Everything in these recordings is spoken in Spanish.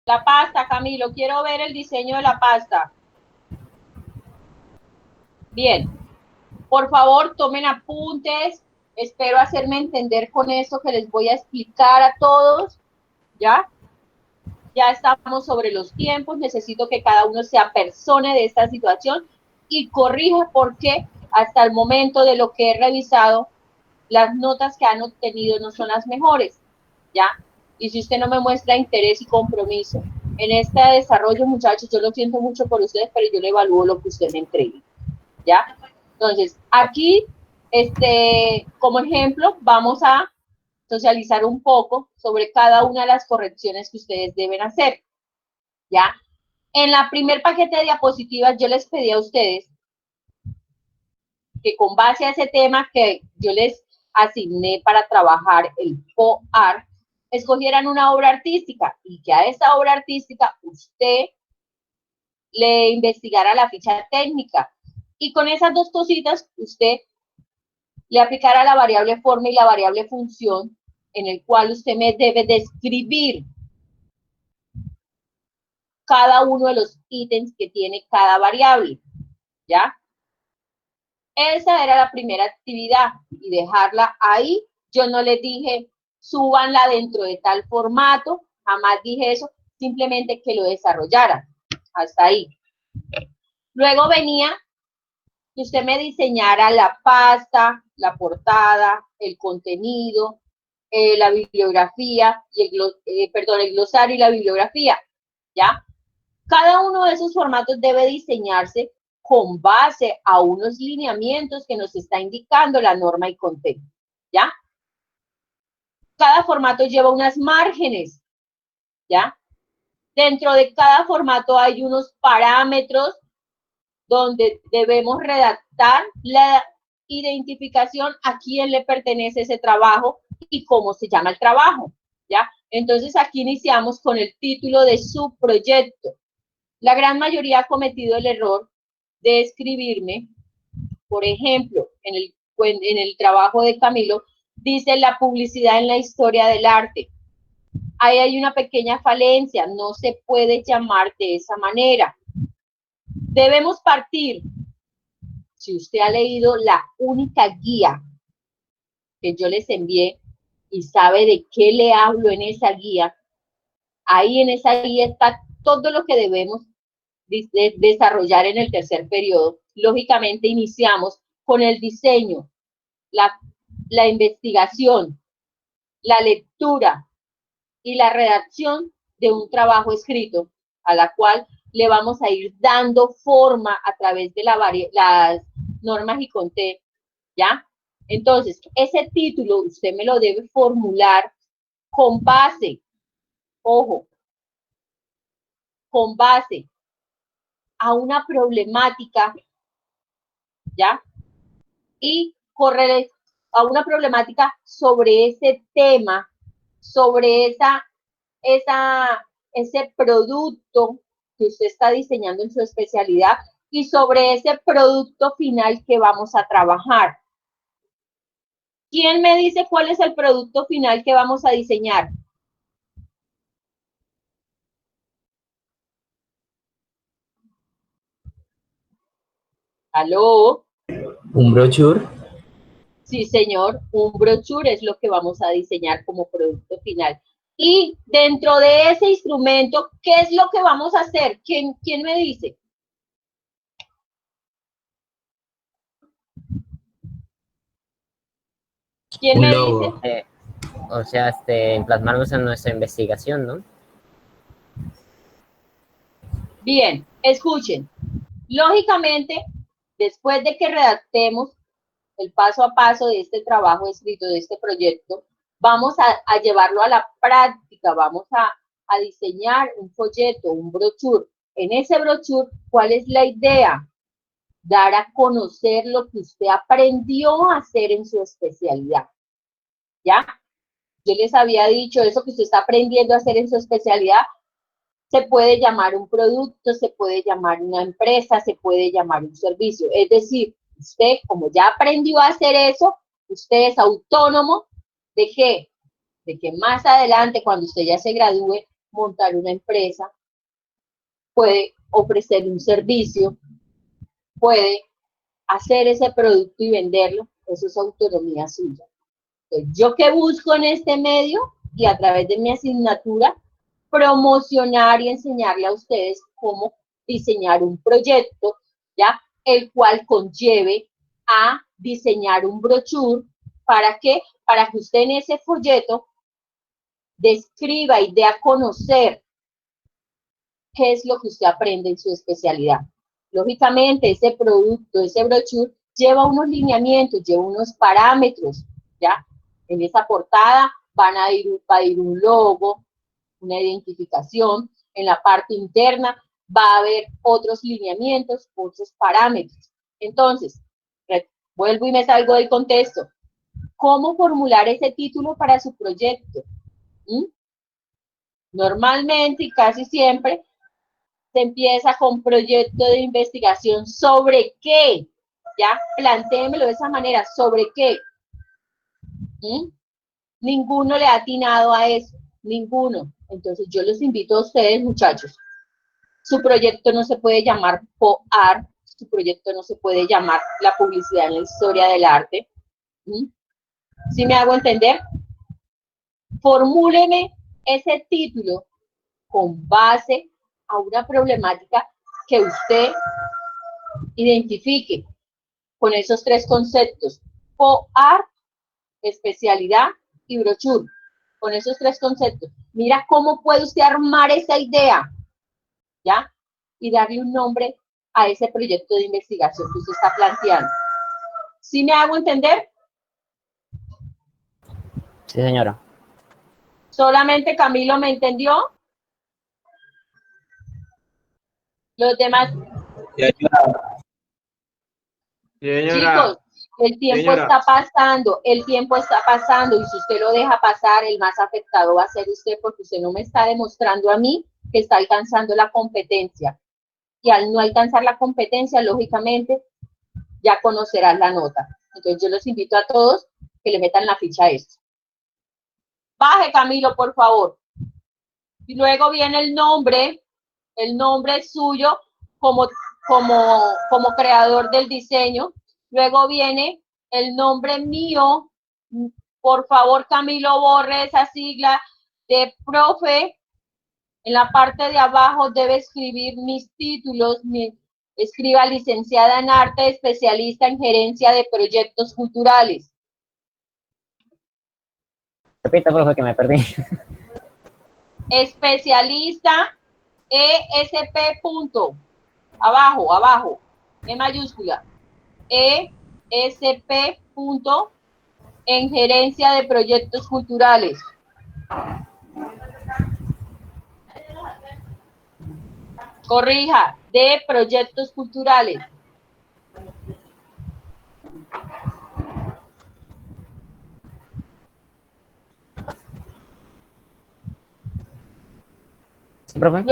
La pasta, Camilo, quiero ver el diseño de la pasta. Bien, por favor, tomen apuntes. Espero hacerme entender con esto que les voy a explicar a todos, ¿ya? Ya estamos sobre los tiempos, necesito que cada uno se apersone de esta situación y corrija porque hasta el momento de lo que he revisado, las notas que han obtenido no son las mejores, ¿ya? Y si usted no me muestra interés y compromiso en este desarrollo, muchachos, yo lo siento mucho por ustedes, pero yo le evalúo lo que usted me entregue, ¿ya? Entonces, aquí, como ejemplo, vamos a socializar un poco sobre cada una de las correcciones que ustedes deben hacer, ¿ya? En la primer paquete de diapositivas yo les pedí a ustedes que con base a ese tema que yo les asigné para trabajar el POAR, escogieran una obra artística y que a esa obra artística usted le investigara la ficha técnica. Y con esas dos cositas usted le aplicara la variable forma y la variable función en el cual usted me debe describir cada uno de los ítems que tiene cada variable, ¿ya? Esa era la primera actividad y dejarla ahí. Yo no les dije, súbanla dentro de tal formato, jamás dije eso, simplemente que lo desarrollaran. Hasta ahí. Luego venía que usted me diseñara la pasta, la portada, el contenido, la bibliografía, y el glosario y la bibliografía, ¿ya? Cada uno de esos formatos debe diseñarse con base a unos lineamientos que nos está indicando la norma y contenido, ¿ya? Cada formato lleva unas márgenes, ¿ya? Dentro de cada formato hay unos parámetros donde debemos redactar la identificación a quién le pertenece ese trabajo y cómo se llama el trabajo, ¿ya? Entonces aquí iniciamos con el título de su proyecto. La gran mayoría ha cometido el error de escribirme, por ejemplo, en el trabajo de Camilo, dice la publicidad en la historia del arte. Ahí hay una pequeña falencia, no se puede llamar de esa manera. Debemos partir, si usted ha leído la única guía que yo les envié y sabe de qué le hablo en esa guía, ahí en esa guía está todo lo que debemos desarrollar en el tercer periodo. Lógicamente iniciamos con el diseño, la investigación, la lectura y la redacción de un trabajo escrito, a la cual le vamos a ir dando forma a través de las normas y conté, ¿ya? Entonces, ese título usted me lo debe formular con base, ojo, con base a una problemática, ¿ya? Y correr a una problemática sobre ese tema, sobre ese producto que usted está diseñando en su especialidad y sobre ese producto final que vamos a trabajar. ¿Quién me dice cuál es el producto final que vamos a diseñar? ¿Aló? Un brochure. Sí, señor, un brochure es lo que vamos a diseñar como producto final. Y dentro de ese instrumento, ¿qué es lo que vamos a hacer? ¿Quién me dice? ¿Quién Un me dice? logo. O sea, plasmarnos en nuestra investigación, ¿no? Bien, escuchen. Lógicamente, después de que redactemos el paso a paso de este trabajo escrito, de este proyecto, vamos a llevarlo a la práctica, vamos a diseñar un folleto, un brochure. En ese brochure, ¿cuál es la idea? Dar a conocer lo que usted aprendió a hacer en su especialidad, ¿ya? Yo les había dicho, eso que usted está aprendiendo a hacer en su especialidad, se puede llamar un producto, se puede llamar una empresa, se puede llamar un servicio. Es decir, usted, como ya aprendió a hacer eso, usted es autónomo de qué? De que más adelante, cuando usted ya se gradúe, montar una empresa, puede ofrecer un servicio, puede hacer ese producto y venderlo, eso es autonomía suya. Entonces, ¿yo qué busco en este medio? Y a través de mi asignatura, promocionar y enseñarle a ustedes cómo diseñar un proyecto, ¿ya? El cual conlleve a diseñar un brochure. ¿Para qué? Para que usted en ese folleto describa y dé a conocer qué es lo que usted aprende en su especialidad. Lógicamente, ese producto, ese brochure, lleva unos lineamientos, lleva unos parámetros, ¿ya? En esa portada va a ir un logo, una identificación. En la parte interna va a haber otros lineamientos, otros parámetros. Entonces, vuelvo y me salgo del contexto. ¿Cómo formular ese título para su proyecto? Normalmente y casi siempre se empieza con proyecto de investigación. ¿Sobre qué? Ya, plantéemelo de esa manera. ¿Sobre qué? Ninguno le ha atinado a eso. Ninguno. Entonces yo los invito a ustedes, muchachos. Su proyecto no se puede llamar POAR. Su proyecto no se puede llamar la publicidad en la historia del arte. ¿Sí me hago entender? Formúleme ese título con base a una problemática que usted identifique con esos tres conceptos: POAR, especialidad y brochure. Con esos tres conceptos. Mira cómo puede usted armar esa idea, ¿ya? Y darle un nombre a ese proyecto de investigación que usted está planteando. ¿Sí me hago entender? Sí, señora. ¿Solamente Camilo me entendió? Los demás. Chicos, el tiempo está pasando, y si usted lo deja pasar, el más afectado va a ser usted, porque usted no me está demostrando a mí que está alcanzando la competencia. Y al no alcanzar la competencia, lógicamente, ya conocerás la nota. Entonces yo los invito a todos que le metan la ficha a esto. Baje, Camilo, por favor. Y luego viene el nombre suyo como creador del diseño. Luego viene el nombre mío. Por favor, Camilo, borre esa sigla de profe. En la parte de abajo debe escribir mis títulos. Escriba licenciada en arte, especialista en gerencia de proyectos culturales. Repita, profe, que me perdí. Especialista, ESP punto. Abajo, E mayúscula. ESP punto en gerencia de proyectos culturales. Corrija, de proyectos culturales. ¿Sí, profe?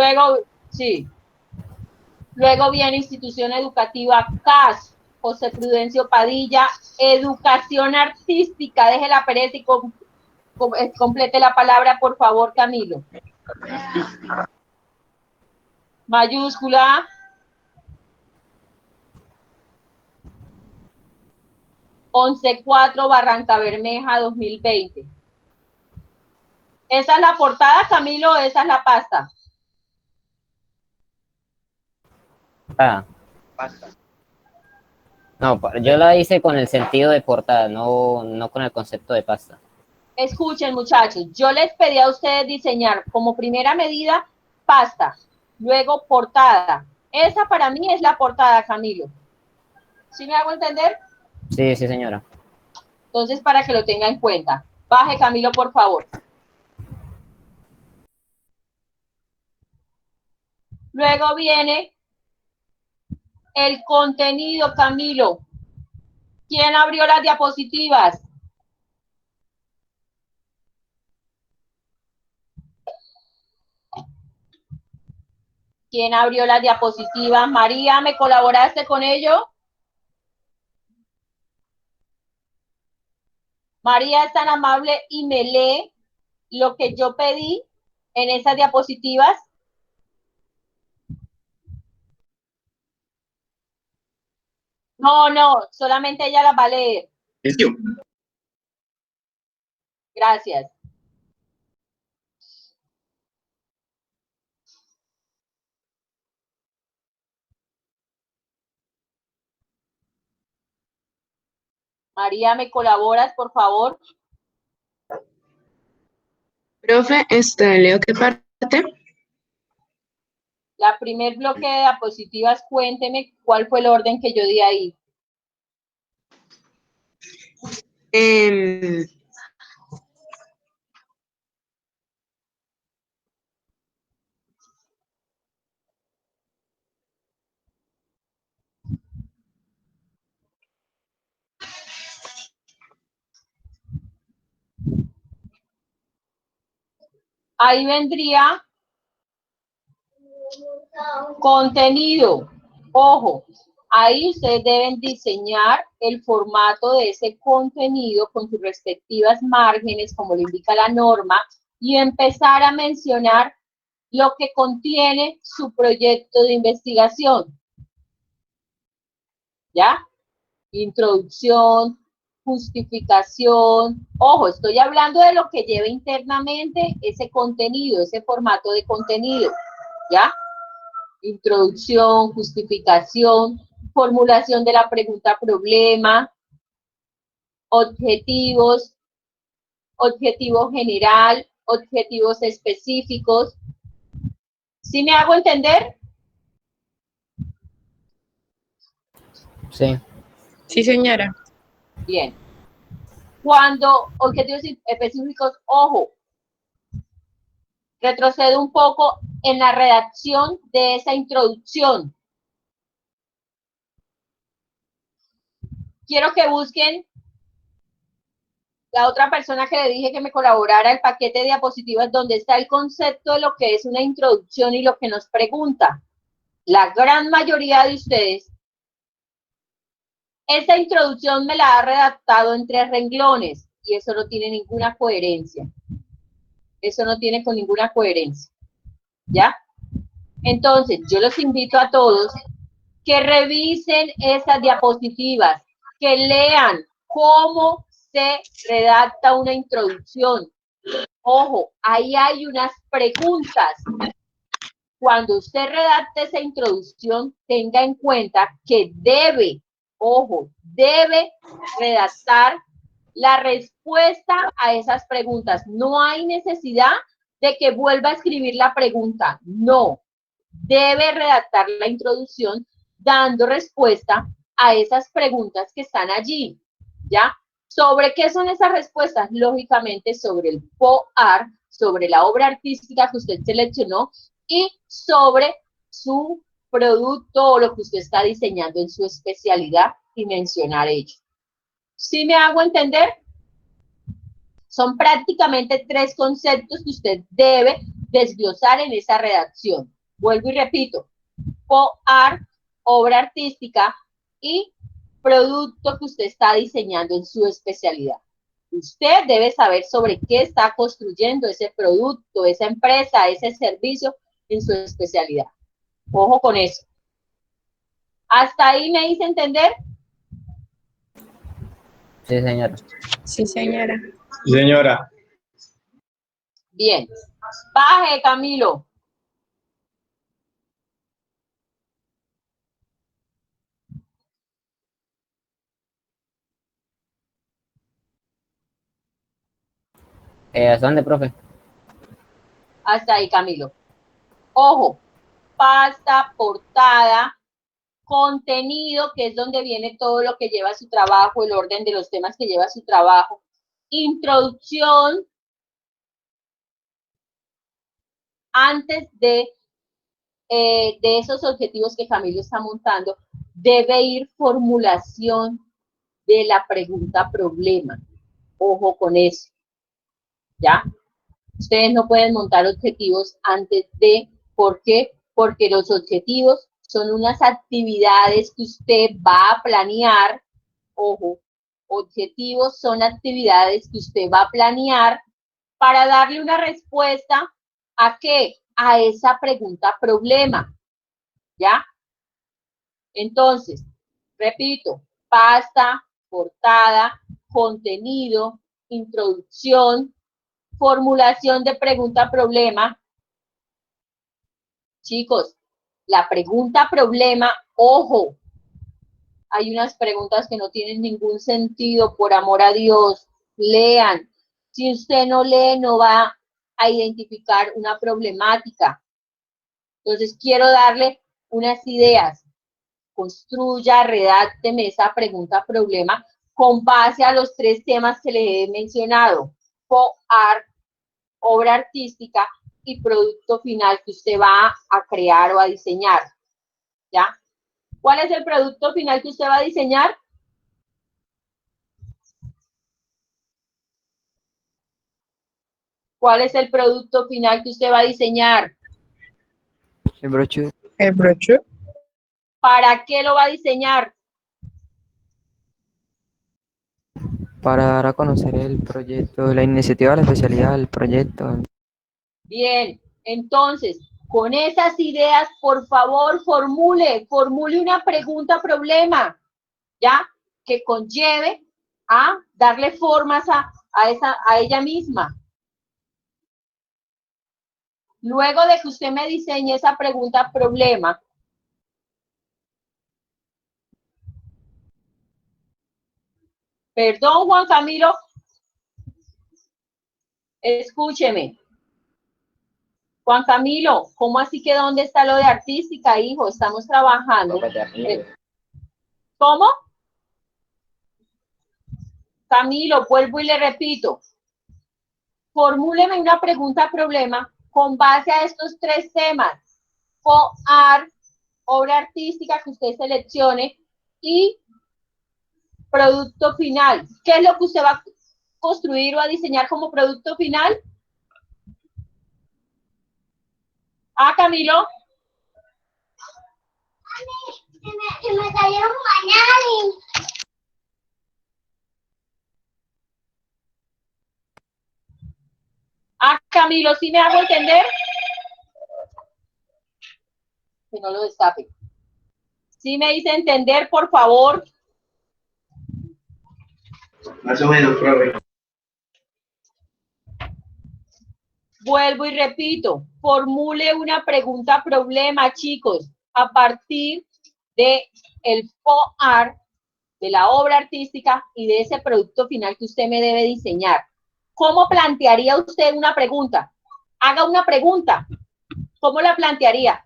Luego viene institución educativa CAS, José Prudencio Padilla, educación artística. Deje la pereza y complete la palabra, por favor, Camilo. Mayúscula. 11-4 Barranca Bermeja 2020. ¿Esa es la portada, Camilo, o esa es la pasta? Pasta. No, yo la hice con el sentido de portada, no con el concepto de pasta. Escuchen, muchachos, yo les pedí a ustedes diseñar como primera medida pasta, luego portada. Esa para mí es la portada, Camilo. ¿Sí me hago entender? Sí, sí, señora. Entonces, para que lo tenga en cuenta. Baje, Camilo, por favor. Luego viene el contenido, Camilo. ¿Quién abrió las diapositivas? ¿Quién abrió las diapositivas? María, ¿me colaboraste con ello? María es tan amable y me lee lo que yo pedí. en esas diapositivas? No, no, solamente ella las va a leer. Gracias. María, ¿me colaboras, por favor? Profe, ¿leo qué parte? La primer bloque de diapositivas, cuénteme cuál fue el orden que yo di ahí. Ahí vendría contenido. Ojo, ahí ustedes deben diseñar el formato de ese contenido con sus respectivas márgenes, como lo indica la norma, y empezar a mencionar lo que contiene su proyecto de investigación. ¿Ya? Introducción, justificación. Ojo, estoy hablando de lo que lleva internamente ese contenido, ese formato de contenido. ¿Ya? Introducción, justificación, formulación de la pregunta problema, objetivos, objetivo general, objetivos específicos. ¿Sí me hago entender? Sí. Sí, señora. Bien. Cuando objetivos específicos, ojo, retrocedo un poco en la redacción de esa introducción. Quiero que busquen la otra persona que le dije que me colaborara, el paquete de diapositivas donde está el concepto de lo que es una introducción y lo que nos pregunta. La gran mayoría de ustedes, esa introducción me la ha redactado en 3 renglones y eso no tiene ninguna coherencia. Eso no tiene con ninguna coherencia. ¿Ya? Entonces, yo los invito a todos que revisen esas diapositivas, que lean cómo se redacta una introducción. Ojo, ahí hay unas preguntas. Cuando usted redacte esa introducción, tenga en cuenta que debe, ojo, debe redactar la respuesta a esas preguntas. No hay necesidad de que vuelva a escribir la pregunta. No, debe redactar la introducción dando respuesta a esas preguntas que están allí, ¿ya? ¿Sobre qué son esas respuestas? Lógicamente sobre el POAR, sobre la obra artística que usted seleccionó y sobre su producto o lo que usted está diseñando en su especialidad y mencionar ello. ¿Sí me hago entender? Son prácticamente 3 conceptos que usted debe desglosar en esa redacción. Vuelvo y repito, POAR, obra artística, y producto que usted está diseñando en su especialidad. Usted debe saber sobre qué está construyendo ese producto, esa empresa, ese servicio en su especialidad. Ojo con eso. ¿Hasta ahí me hice entender? Sí, señora. Sí, señora. Señora. Bien. Baje, Camilo. ¿Hasta dónde, profe? Hasta ahí, Camilo. Ojo, pasta, portada, contenido, que es donde viene todo lo que lleva su trabajo, el orden de los temas que lleva su trabajo, introducción, antes de esos objetivos que Camilo está montando, debe ir formulación de la pregunta problema. Ojo con eso, ¿ya? Ustedes no pueden montar objetivos antes de, ¿por qué? Porque los objetivos son unas actividades que usted va a planear. Ojo, objetivos son actividades que usted va a planear para darle una respuesta ¿A qué? A esa pregunta problema, ¿ya? Entonces, repito, pasta, portada, contenido, introducción, formulación de pregunta problema. Chicos, la pregunta problema, ojo, hay unas preguntas que no tienen ningún sentido, por amor a Dios, lean. Si usted no lee, no va a identificar una problemática. Entonces, quiero darle unas ideas. Construya, redácteme esa pregunta problema con base a los 3 temas que le he mencionado. POAR, obra artística y producto final que usted va a crear o a diseñar. ¿Ya? ¿Cuál es el producto final que usted va a diseñar? ¿Cuál es el producto final que usted va a diseñar? El brochure. El brochure. ¿Para qué lo va a diseñar? Para dar a conocer el proyecto, la iniciativa, la especialidad del proyecto. Bien, entonces, con esas ideas, por favor, formule una pregunta problema, ¿ya? Que conlleve a darle formas a ella misma. Luego de que usted me diseñe esa pregunta problema, perdón, Juan Camilo, escúcheme. Juan Camilo, ¿cómo así que dónde está lo de artística, hijo? Estamos trabajando. ¿Cómo? Camilo, vuelvo y le repito. Formúleme una pregunta problema con base a estos 3 temas. POAR, obra artística que usted seleccione y producto final. ¿Qué es lo que usted va a construir o a diseñar como producto final? Ah, Camilo. Se me cayeron pañales. Ah, Camilo, ¿sí me hago entender? Que no lo destape. ¿Sí me dice entender, por favor? Más o menos, profe. Vuelvo y repito, formule una pregunta problema, chicos, a partir de el POAR, de la obra artística y de ese producto final que usted me debe diseñar. ¿Cómo plantearía usted una pregunta? Haga una pregunta. ¿Cómo la plantearía?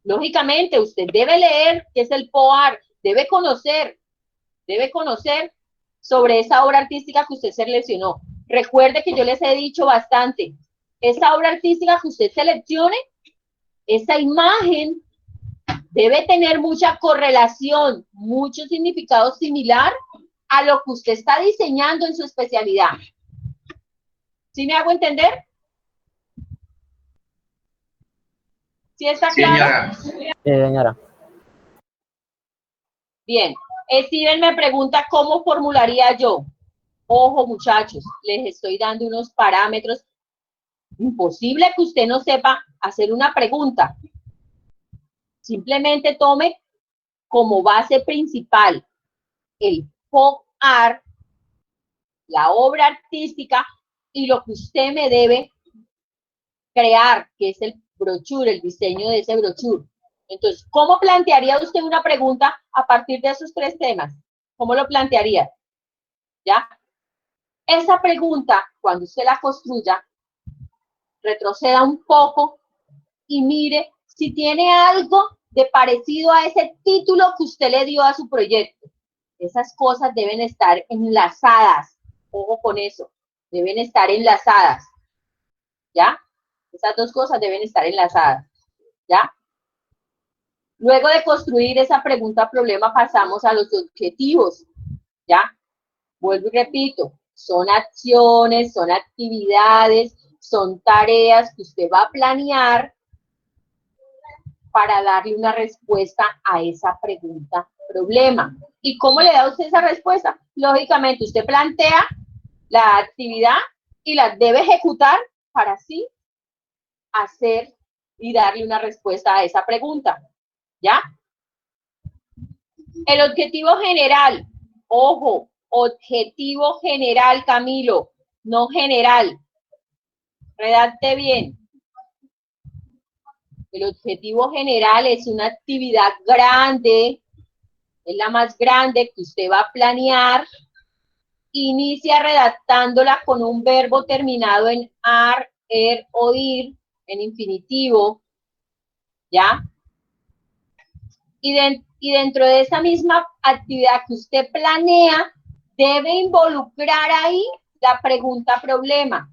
Lógicamente, usted debe leer qué es el POAR, debe conocer sobre esa obra artística que usted seleccionó. Recuerde que yo les he dicho bastante, esa obra artística que usted seleccione, esa imagen debe tener mucha correlación, mucho significado similar a lo que usted está diseñando en su especialidad. ¿Sí me hago entender? ¿Sí está claro? Señora. Sí, señora. Bien. Steven me pregunta cómo formularía yo. Ojo, muchachos, les estoy dando unos parámetros. Imposible que usted no sepa hacer una pregunta. Simplemente tome como base principal el POAR, la obra artística y lo que usted me debe crear, que es el brochure, el diseño de ese brochure. Entonces, ¿cómo plantearía usted una pregunta a partir de esos 3 temas? ¿Cómo lo plantearía? ¿Ya? Esa pregunta, cuando usted la construya, retroceda un poco y mire si tiene algo de parecido a ese título que usted le dio a su proyecto. Esas cosas deben estar enlazadas. Ojo con eso. Deben estar enlazadas. ¿Ya? Esas 2 cosas deben estar enlazadas. ¿Ya? Luego de construir esa pregunta problema, pasamos a los objetivos. ¿Ya? Vuelvo y repito. Son acciones, son actividades, son tareas que usted va a planear para darle una respuesta a esa pregunta problema. ¿Y cómo le da usted esa respuesta? Lógicamente, usted plantea la actividad y la debe ejecutar para así hacer y darle una respuesta a esa pregunta, ¿ya? El objetivo general, ojo, objetivo general, Camilo, no general. Redacte bien. El objetivo general es una actividad grande, es la más grande que usted va a planear. Inicia redactándola con un verbo terminado en ar, er o ir, en infinitivo, ¿ya? Y dentro de esa misma actividad que usted planea, debe involucrar ahí la pregunta problema,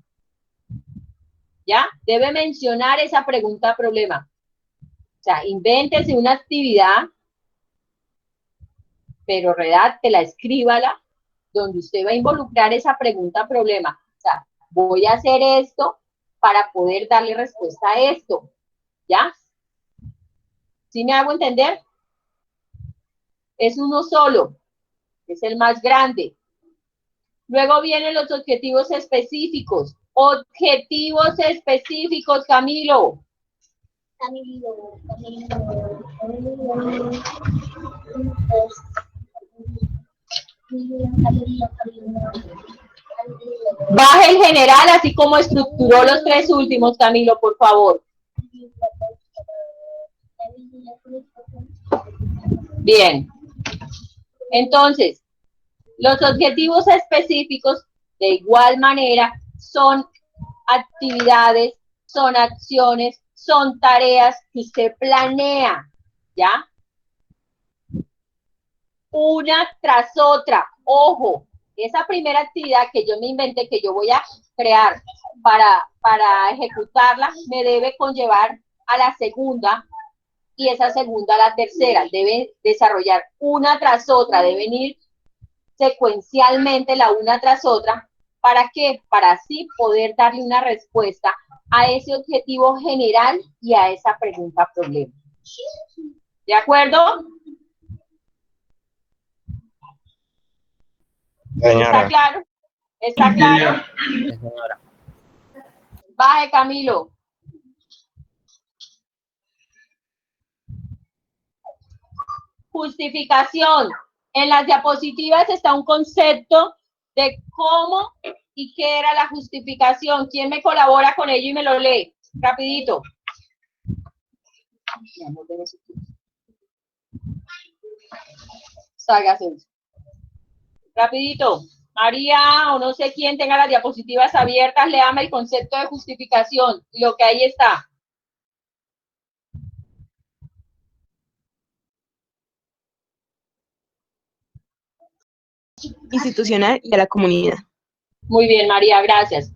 ¿ya? Debe mencionar esa pregunta problema. O sea, invéntese una actividad, pero redáctela, escríbala, donde usted va a involucrar esa pregunta problema. O sea, voy a hacer esto para poder darle respuesta a esto, ¿ya? ¿Sí me hago entender? Es uno solo, es el más grande. Luego vienen los objetivos específicos. Objetivos específicos, Camilo. Baja el general, así como estructuró los tres últimos, Camilo, por favor. Bien. Entonces, los objetivos específicos, de igual manera, son actividades, son acciones, son tareas que usted planea, ¿ya? Una tras otra. Ojo, esa primera actividad que yo me inventé, que yo voy a crear para ejecutarla, me debe conllevar a la segunda y esa segunda a la tercera. Debe desarrollar una tras otra, deben ir secuencialmente la una tras otra. ¿Para qué? Para así poder darle una respuesta a ese objetivo general y a esa pregunta problema. ¿De acuerdo? Señora. ¿Está claro? ¿Está claro? Sí, señora. Baje, Camilo. Justificación. En las diapositivas está un concepto de cómo y qué era la justificación. ¿Quién me colabora con ello y me lo lee? Rapidito. Sálgase. Rapidito. María, o no sé quién tenga las diapositivas abiertas, léame el concepto de justificación, lo que ahí está. Institucional y a la comunidad. Muy bien, María, gracias.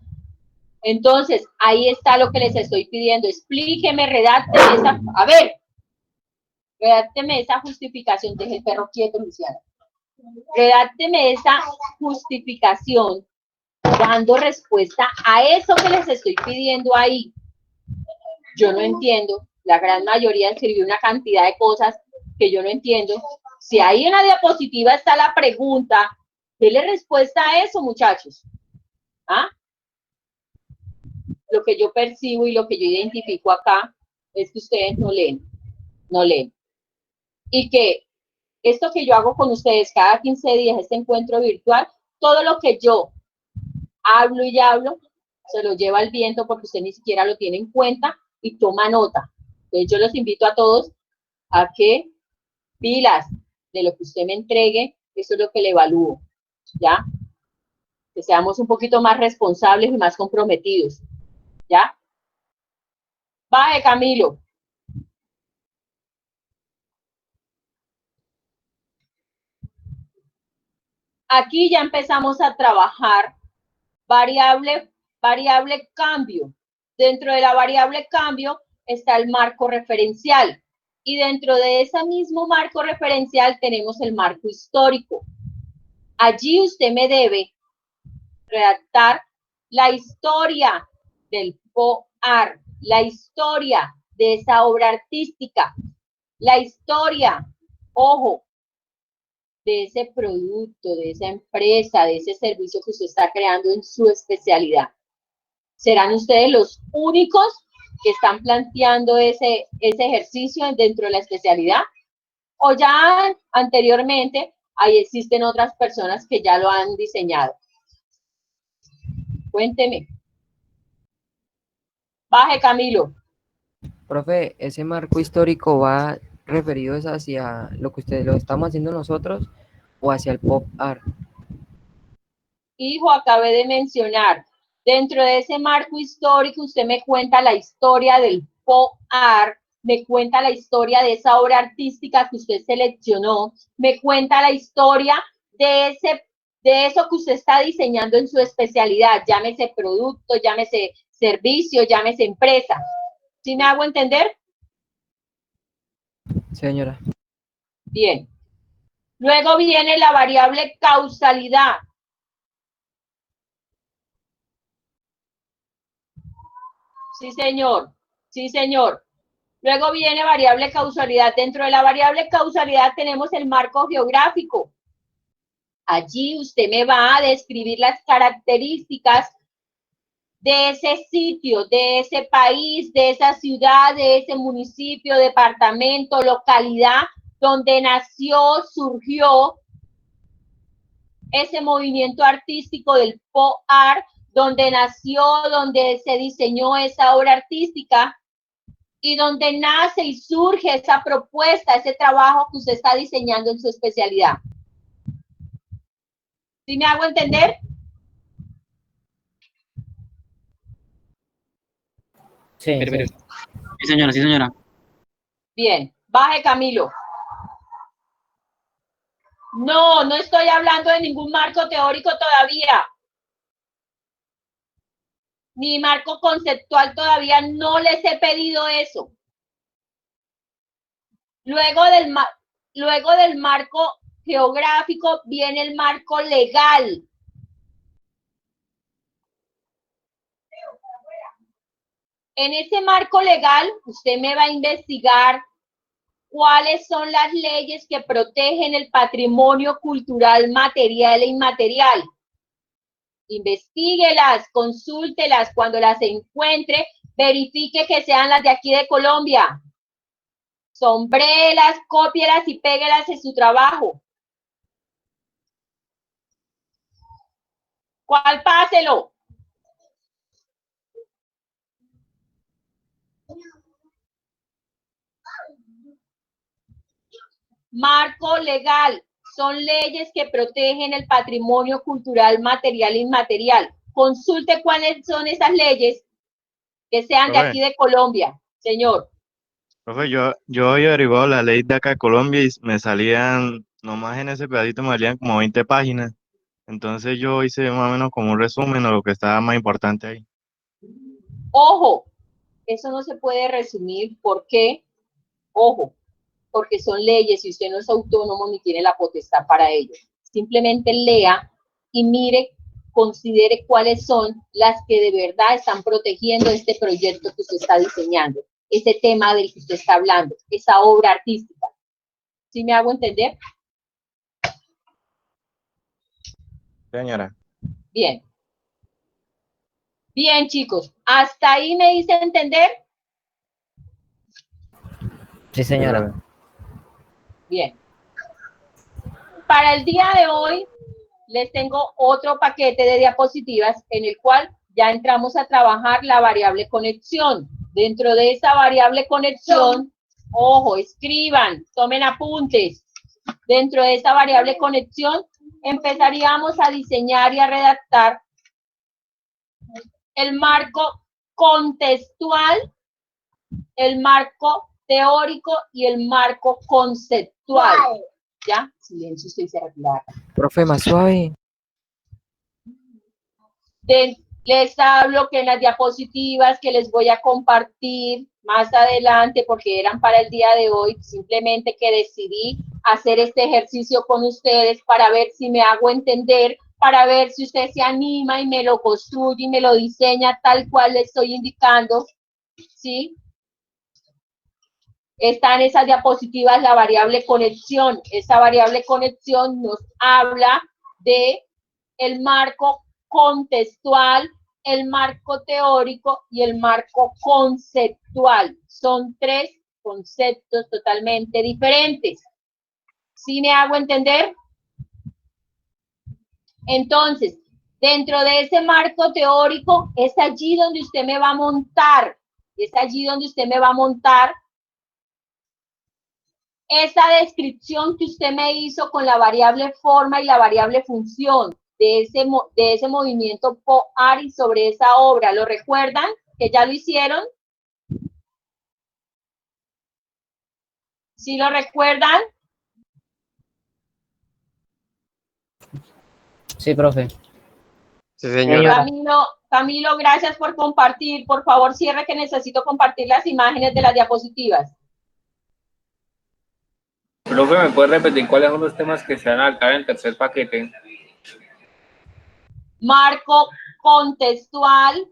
Entonces, ahí está lo que les estoy pidiendo. Explíqueme, redácteme esa... A ver, redácteme esa justificación. Deje el perro quieto, Luciana. Redácteme esa justificación dando respuesta a eso que les estoy pidiendo ahí. Yo no entiendo. La gran mayoría escribió una cantidad de cosas que yo no entiendo. Si ahí en la diapositiva está la pregunta, denle respuesta a eso, muchachos. ¿Ah? Lo que yo percibo y lo que yo identifico acá es que ustedes no leen, no leen. Y que esto que yo hago con ustedes cada 15 días, este encuentro virtual, todo lo que yo hablo y hablo, se lo lleva el viento porque usted ni siquiera lo tiene en cuenta y toma nota. Entonces yo los invito a todos a que pilas de lo que usted me entregue, eso es lo que le evalúo, ¿ya? Que seamos un poquito más responsables y más comprometidos, ¿ya? Baje, Camilo. Aquí ya empezamos a trabajar variable cambio. Dentro de la variable cambio está el marco referencial. Y dentro de ese mismo marco referencial tenemos el marco histórico. Allí usted me debe redactar la historia del POAR, la historia de esa obra artística, la historia, ojo, de ese producto, de esa empresa, de ese servicio que usted está creando en su especialidad. ¿Serán ustedes los únicos que están planteando ese ejercicio dentro de la especialidad? ¿O ya anteriormente ahí existen otras personas que ya lo han diseñado? Cuénteme. Baje, Camilo. Profe, ¿ese marco histórico va referido es hacia lo que ustedes lo estamos haciendo nosotros o hacia el pop art? Hijo, acabé de mencionar, dentro de ese marco histórico usted me cuenta la historia del pop art, me cuenta la historia de esa obra artística que usted seleccionó, me cuenta la historia de eso que usted está diseñando en su especialidad, llámese producto, llámese servicio, llámese empresa. ¿Sí me hago entender? Señora. Bien. Luego viene la variable causalidad. Sí, señor. Sí, señor. Luego viene variable causalidad. Dentro de la variable causalidad tenemos el marco geográfico. Allí usted me va a describir las características de ese sitio, de ese país, de esa ciudad, de ese municipio, departamento, localidad, donde nació, surgió ese movimiento artístico del pop art, donde nació, donde se diseñó esa obra artística y donde nace y surge esa propuesta, ese trabajo que usted está diseñando en su especialidad. ¿Sí me hago entender? Sí, Pero, sí. sí, señora, sí, señora. Bien, baje, Camilo. No, no estoy hablando de ningún marco teórico todavía. Ni marco conceptual todavía, no les he pedido eso. Luego del marco geográfico viene el marco legal. En ese marco legal, usted me va a investigar cuáles son las leyes que protegen el patrimonio cultural material e inmaterial. Investíguelas, consúltelas, cuando las encuentre, verifique que sean las de aquí de Colombia. Sombréelas, cópielas y péguelas en su trabajo. ¿Cuál? Páselo. Marco legal. Son leyes que protegen el patrimonio cultural material e inmaterial. Consulte cuáles son esas leyes que sean de aquí de Colombia, señor. Profe, yo había averiguado la ley de acá de Colombia y me salían, nomás en ese pedacito me salían como 20 páginas. Entonces yo hice más o menos como un resumen de lo que estaba más importante ahí. Ojo, eso no se puede resumir. ¿Por qué? Ojo, porque son leyes y usted no es autónomo ni tiene la potestad para ello. Simplemente lea y mire, considere cuáles son las que de verdad están protegiendo este proyecto que usted está diseñando, ese tema del que usted está hablando, esa obra artística. ¿Sí me hago entender? Señora. Bien. Bien, chicos. ¿Hasta ahí me hice entender? Sí, señora. Bien. Para el día de hoy les tengo otro paquete de diapositivas en el cual ya entramos a trabajar la variable conexión. Dentro de esa variable conexión, ojo, escriban, tomen apuntes. Dentro de esa variable conexión empezaríamos a diseñar y a redactar el marco contextual, el marco teórico y el marco conceptual. ¿Ya? Silencio, estoy cerrada. Profe, más suave. Les hablo que en las diapositivas que les voy a compartir más adelante, porque eran para el día de hoy, simplemente que decidí hacer este ejercicio con ustedes para ver si me hago entender, para ver si usted se anima y me lo construye y me lo diseña tal cual le estoy indicando, ¿sí? Está en esas diapositivas la variable conexión. Esa variable conexión nos habla de el marco contextual, el marco teórico y el marco conceptual. Son tres conceptos totalmente diferentes. ¿Sí me hago entender? Entonces, dentro de ese marco teórico es allí donde usted me va a montar. Es allí donde usted me va a montar esa descripción que usted me hizo con la variable forma y la variable función de ese movimiento POAR y sobre esa obra. ¿Lo recuerdan? ¿Que ya lo hicieron? ¿Sí lo recuerdan? Sí, profe. Sí, señora. Camilo, gracias por compartir. Por favor, cierre que necesito compartir las imágenes de las diapositivas. Profe, ¿me puede repetir cuáles son los temas que se van a adaptar en el tercer paquete? Marco contextual,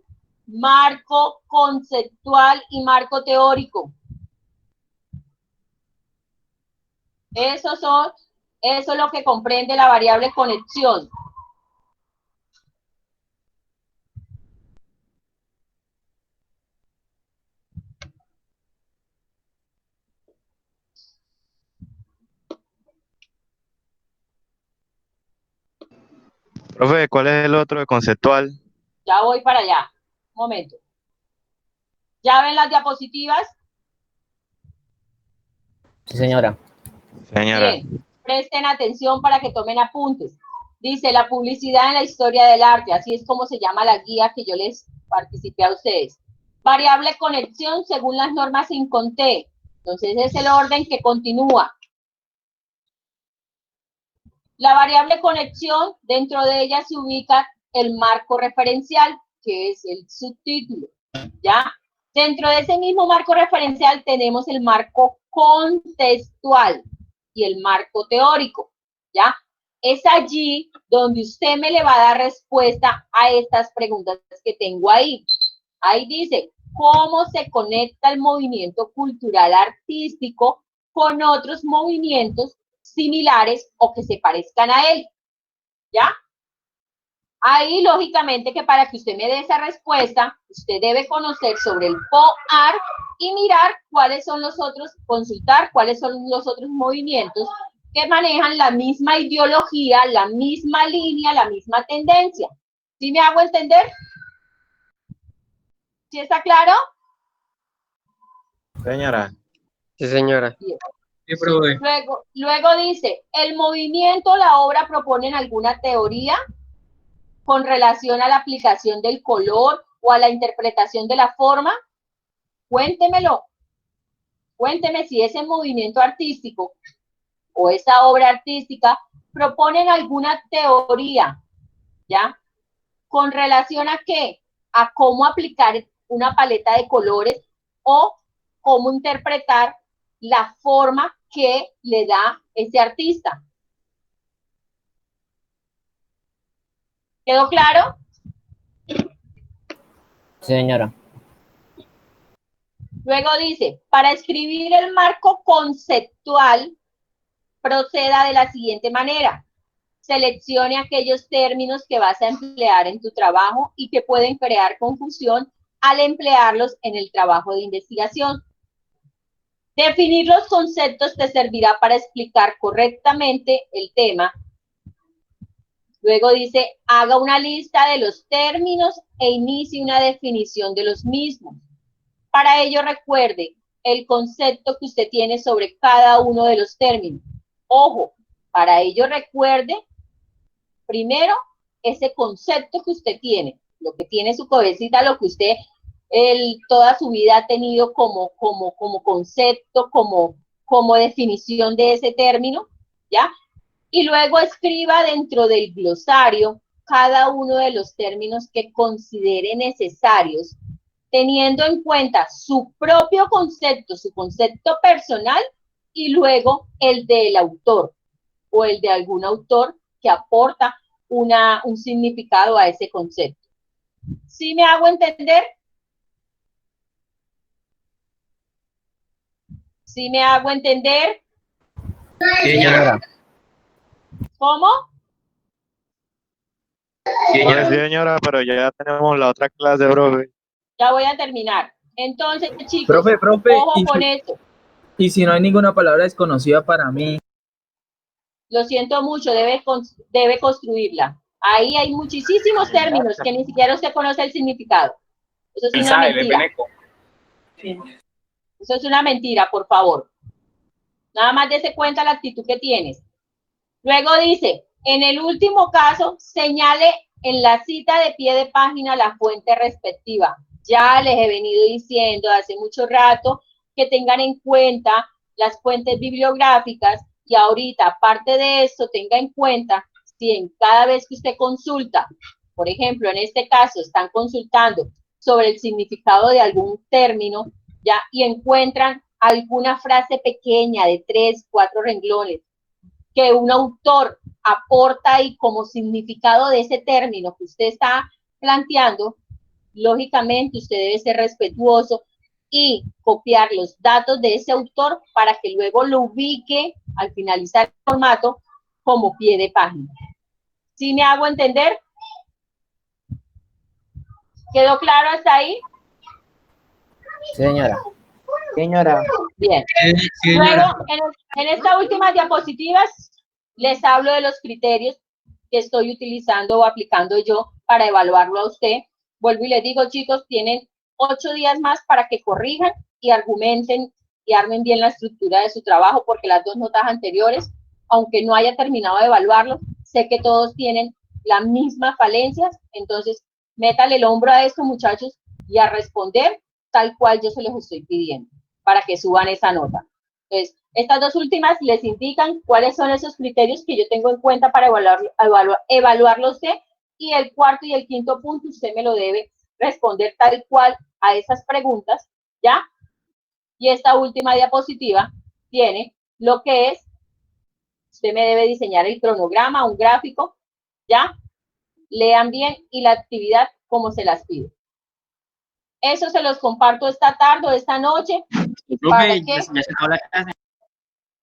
marco conceptual y marco teórico. Eso es lo que comprende la variable conexión. Profe, ¿cuál es el otro de conceptual? Ya voy para allá. Un momento. ¿Ya ven las diapositivas? Sí, señora. Señora. Bien, presten atención para que tomen apuntes. Dice, la publicidad en la historia del arte, así es como se llama la guía que yo les participé a ustedes. Variable conexión según las normas sin conté. Entonces es el orden que continúa. La variable conexión, dentro de ella se ubica el marco referencial, que es el subtítulo, ¿ya? Dentro de ese mismo marco referencial tenemos el marco contextual y el marco teórico, ¿ya? Es allí donde usted me le va a dar respuesta a estas preguntas que tengo ahí. Ahí dice, ¿cómo se conecta el movimiento cultural artístico con otros movimientos similares o que se parezcan a él? ¿Ya? Ahí, lógicamente, que para que usted me dé esa respuesta, usted debe conocer sobre el POAR y mirar cuáles son los otros, consultar cuáles son los otros movimientos que manejan la misma ideología, la misma línea, la misma tendencia. ¿Sí me hago entender? ¿Sí está claro? Señora. Sí, señora. Bien. Sí, profe. Luego dice, ¿el movimiento, la obra proponen alguna teoría con relación a la aplicación del color o a la interpretación de la forma? Cuéntemelo. Cuénteme si ese movimiento artístico o esa obra artística proponen alguna teoría, ¿ya? ¿Con relación a qué? A cómo aplicar una paleta de colores o cómo interpretar la forma que le da ese artista. ¿Quedó claro? Sí, señora. Luego dice, para escribir el marco conceptual, proceda de la siguiente manera. Seleccione aquellos términos que vas a emplear en tu trabajo y que pueden crear confusión al emplearlos en el trabajo de investigación. Definir los conceptos te servirá para explicar correctamente el tema. Luego dice, haga una lista de los términos e inicie una definición de los mismos. Para ello recuerde el concepto que usted tiene sobre cada uno de los términos. Ojo, para ello recuerde primero ese concepto que usted tiene, lo que tiene su cabecita, lo que usted toda su vida ha tenido como concepto, como definición de ese término, ¿ya? Y luego escriba dentro del glosario cada uno de los términos que considere necesarios, teniendo en cuenta su propio concepto, su concepto personal, y luego el del autor o el de algún autor que aporta un significado a ese concepto. ¿Sí me hago entender? ¿Sí me hago entender? Sí, señora. ¿Cómo? Pues sí, señora, pero ya tenemos la otra clase, profe. Ya voy a terminar. Entonces, chicos, Profe, ojo con esto. y si no hay ninguna palabra desconocida para mí, Lo siento mucho, debe construirla. Ahí hay muchísimos términos que ni siquiera usted conoce el significado. Eso es una mentira. Eso es una mentira, por favor. Nada más dése cuenta la actitud que tienes. Luego dice, en el último caso, señale en la cita de pie de página la fuente respectiva. Ya les he venido diciendo hace mucho rato que tengan en cuenta las fuentes bibliográficas y ahorita, aparte de eso, tenga en cuenta si en cada vez que usted consulta, por ejemplo, en este caso, están consultando sobre el significado de algún término, ya, y encuentran alguna frase pequeña de 3, 4 renglones que un autor aporta ahí como significado de ese término que usted está planteando, lógicamente usted debe ser respetuoso y copiar los datos de ese autor para que luego lo ubique al finalizar el formato como pie de página. ¿Sí me hago entender? ¿Quedó claro hasta ahí? Sí, señora. Señora, Bien. Luego, en estas últimas diapositivas, les hablo de los criterios que estoy utilizando o aplicando yo para evaluarlo a usted. Vuelvo y les digo, chicos, tienen 8 días más para que corrijan y argumenten y armen bien la estructura de su trabajo, porque las 2 notas anteriores, aunque no haya terminado de evaluarlo, sé que todos tienen las mismas falencias, entonces métale el hombro a esto, muchachos, y a responder tal cual yo se los estoy pidiendo, para que suban esa nota. Entonces, estas 2 últimas les indican cuáles son esos criterios que yo tengo en cuenta para evaluarlo usted, y el cuarto y el quinto punto usted me lo debe responder tal cual a esas preguntas, ¿ya? Y esta última diapositiva tiene lo que es, usted me debe diseñar el cronograma, un gráfico, ¿ya? Lean bien y la actividad como se las pido. Eso se los comparto esta tarde o esta noche. ¿Para qué? Ya se acabó la clase.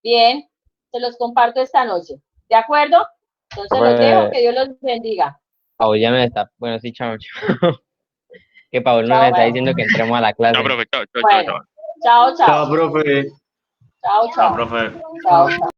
Bien, se los comparto esta noche. ¿De acuerdo? Entonces los dejo, que Dios los bendiga. Paul ya me está. Bueno, sí, chao, chao. Que Paul no Chao, me está bye. diciendo que entremos a la clase. Chao, profe. Chao, chao, Bueno, chao, chao. Chao, profe. Chao, Chao, chao. profe. Chao, chao.